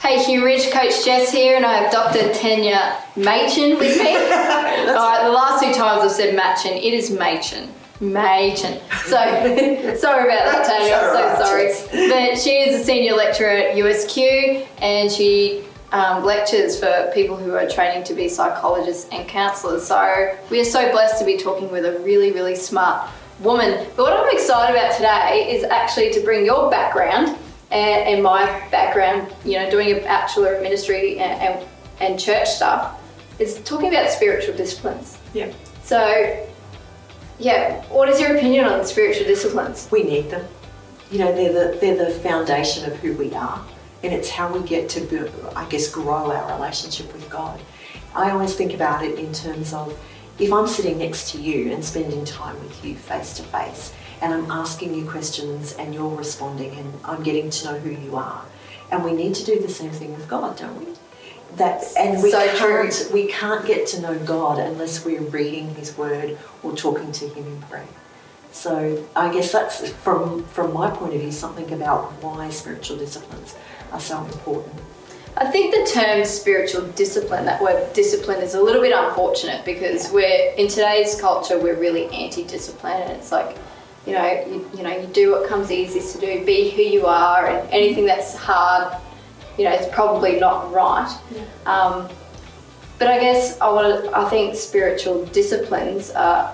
Hey HumeRidge, Coach Jess here, and I have Dr. Tanya Machen with me. Alright, the last 2 times I've said Machen, it is Machen. Machen. So, sorry about that, Tanya, I'm so sorry. But she is a senior lecturer at USQ, and she lectures for people who are training to be psychologists and counsellors. So we are so blessed to be talking with a really, really smart woman. But what I'm excited about today is actually to bring your background and my background, you know, doing a Bachelor of Ministry and church stuff, is talking about spiritual disciplines. Yeah. So, yeah, what is your opinion on spiritual disciplines? We need them. You know, they're the foundation of who we are, and it's how we get to, grow our relationship with God. I always think about it in terms of, if I'm sitting next to you and spending time with you face to face, and I'm asking you questions and you're responding and I'm getting to know who you are. And we need to do the same thing with God, don't we? We can't get to know God unless we're reading His Word or talking to Him in prayer. So I guess that's, from my point of view, something about why spiritual disciplines are so important. I think the term spiritual discipline, that word discipline, is a little bit unfortunate because we're, in today's culture, we're really anti-discipline, and it's like, you do what comes easiest to do, be who you are, and anything that's hard, it's probably not right. Yeah. But I guess I think spiritual disciplines are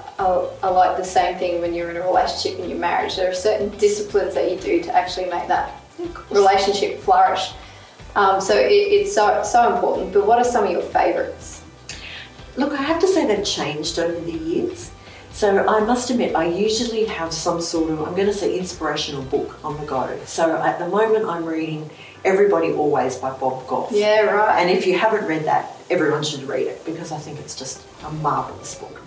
like the same thing when you're in a relationship and your marriage. There are certain disciplines that you do to actually make that relationship flourish. So it's so important. But what are some of your favourites? Look, I have to say they've changed over the years. So I must admit, I usually have some sort of, I'm going to say, inspirational book on the go. So at the moment I'm reading Everybody Always by Bob Goff. Yeah, right. And if you haven't read that, everyone should read it because I think it's just a marvellous book.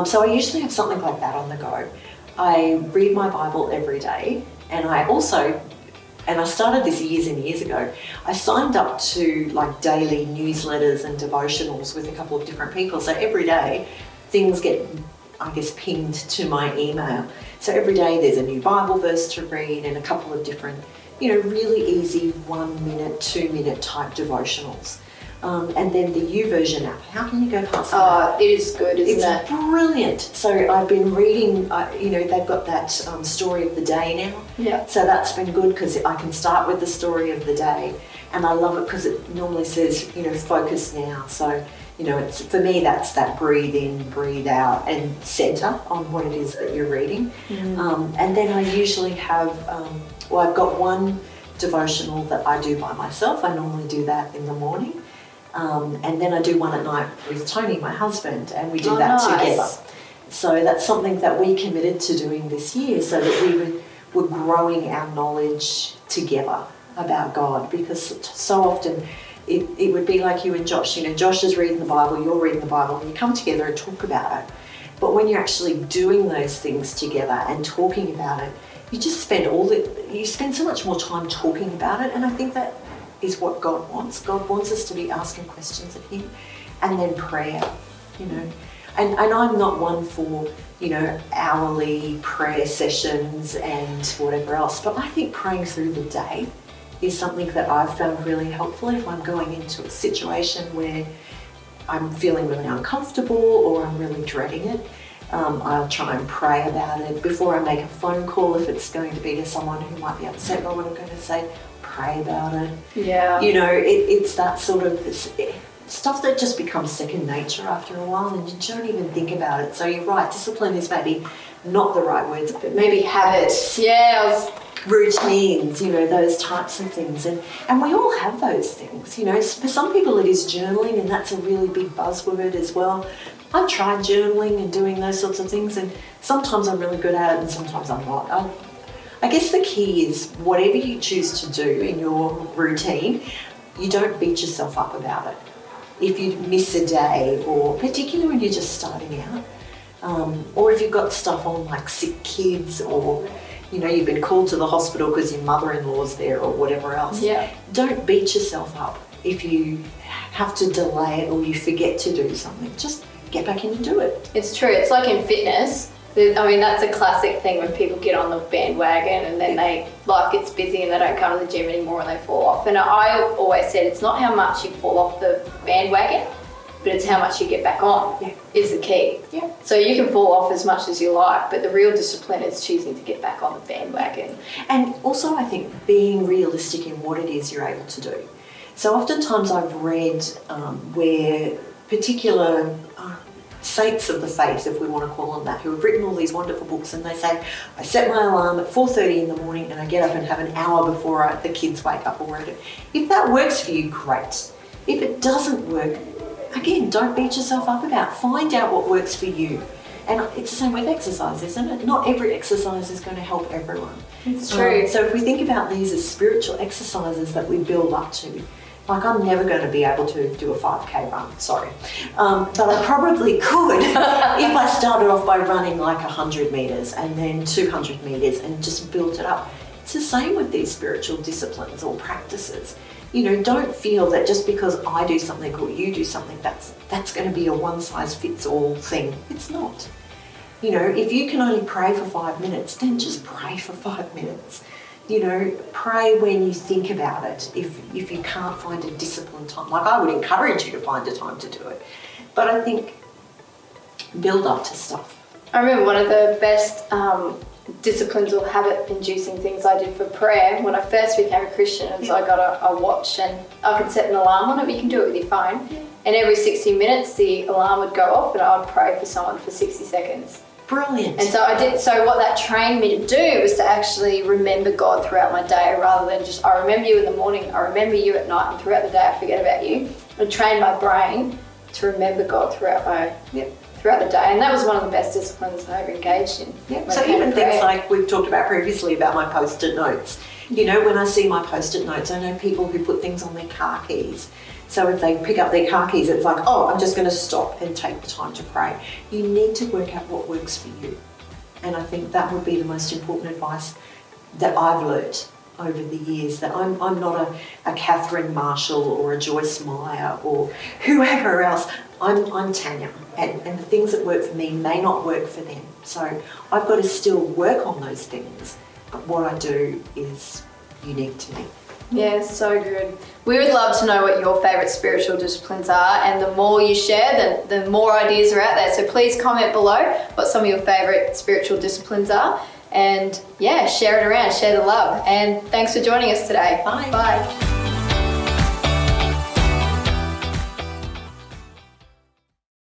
So I usually have something like that on the go. I read my Bible every day, and I started this years and years ago. I signed up to like daily newsletters and devotionals with a couple of different people. So every day things get, pinged to my email. So every day there's a new Bible verse to read and a couple of different, really easy 1 minute, 2 minute type devotionals. And then the YouVersion app. How can you go past that? Oh, it is good, isn't it? It's brilliant. So I've been reading, they've got that story of the day now. Yeah. So that's been good because I can start with the story of the day. And I love it because it normally says, focus now. So, it's, for me, that's that breathe in, breathe out, and center on what it is that you're reading. Mm. And then I usually have, I've got one devotional that I do by myself. I normally do that in the morning. And then I do one at night with Tony, my husband, and we do that together. So that's something that we committed to doing this year, so that we're growing our knowledge together about God, because so often it would be like you and Josh. Josh is reading the Bible, you're reading the Bible, and you come together and talk about it. But when you're actually doing those things together and talking about it, you just spend so much more time talking about it, and I think that is what God wants. God wants us to be asking questions of Him, and then prayer, And I'm not one for, hourly prayer sessions and whatever else, but I think praying through the day is something that I've found really helpful. If I'm going into a situation where I'm feeling really uncomfortable or I'm really dreading it, I'll try and pray about it before I make a phone call. If it's going to be to someone who might be upset by what I'm going to say, pray about it. Yeah. It's that sort of stuff that just becomes second nature after a while, and you don't even think about it. So you're right, discipline is maybe not the right words, but maybe habits. Yeah. Routines, those types of things. And we all have those things, For some people it is journaling, and that's a really big buzzword as well. I've tried journaling and doing those sorts of things, and sometimes I'm really good at it and sometimes I'm not. I guess the key is whatever you choose to do in your routine, you don't beat yourself up about it. If you miss a day, or particularly when you're just starting out, or if you've got stuff on like sick kids, or you've been called to the hospital because your mother-in-law's there or whatever else. Yeah. Don't beat yourself up if you have to delay it or you forget to do something. Just get back in and do it. It's true. It's like in fitness. I mean, that's a classic thing when people get on the bandwagon and then life gets busy and they don't come to the gym anymore and they fall off. And I always said it's not how much you fall off the bandwagon, but it's how much you get back on is the key. Yeah. So you can fall off as much as you like, but the real discipline is choosing to get back on the bandwagon. And also I think being realistic in what it is you're able to do. So oftentimes I've read where particular saints of the faith, if we want to call them that, who have written all these wonderful books, and they say, I set my alarm at 4:30 in the morning and I get up and have an hour before the kids wake up or whatever. If that works for you, great. If it doesn't work, again, don't beat yourself up about it. Find out what works for you. And it's the same with exercise, isn't it? Not every exercise is going to help everyone. It's true. So if we think about these as spiritual exercises that we build up to, like I'm never going to be able to do a 5K run, sorry. But I probably could if I started off by running like 100 metres and then 200 metres and just built it up. It's the same with these spiritual disciplines or practices. You know, don't feel that just because I do something or you do something, that's going to be a one-size-fits-all thing. It's not. You know, if you can only pray for 5 minutes, then just pray for 5 minutes. You know, pray when you think about it. If you can't find a disciplined time, like I would encourage you to find a time to do it. But I think build up to stuff. I remember one of the best disciplines or habit-inducing things I did for prayer when I first became a Christian is I got a watch, and I could set an alarm on it, but you can do it with your phone. And every 60 minutes the alarm would go off and I would pray for someone for 60 seconds. Brilliant. And so I did. So what that trained me to do was to actually remember God throughout my day, rather than just I remember you in the morning, I remember you at night, and throughout the day I forget about you. I trained my brain to remember God throughout the day, and that was one of the best disciplines I ever engaged in. Yeah. So even things like we've talked about previously about my post-it notes. You know, when I see my post-it notes, I know people who put things on their car keys. So if they pick up their car keys, it's like, oh, I'm just going to stop and take the time to pray. You need to work out what works for you. And I think that would be the most important advice that I've learnt over the years, that I'm not a Catherine Marshall or a Joyce Meyer or whoever else. I'm Tanya, and the things that work for me may not work for them. So I've got to still work on those things, but what I do is unique to me. Yeah, so good. We would love to know what your favourite spiritual disciplines are, and the more you share, the more ideas are out there. So please comment below what some of your favourite spiritual disciplines are, and yeah, share it around, share the love. And thanks for joining us today. Bye. Bye.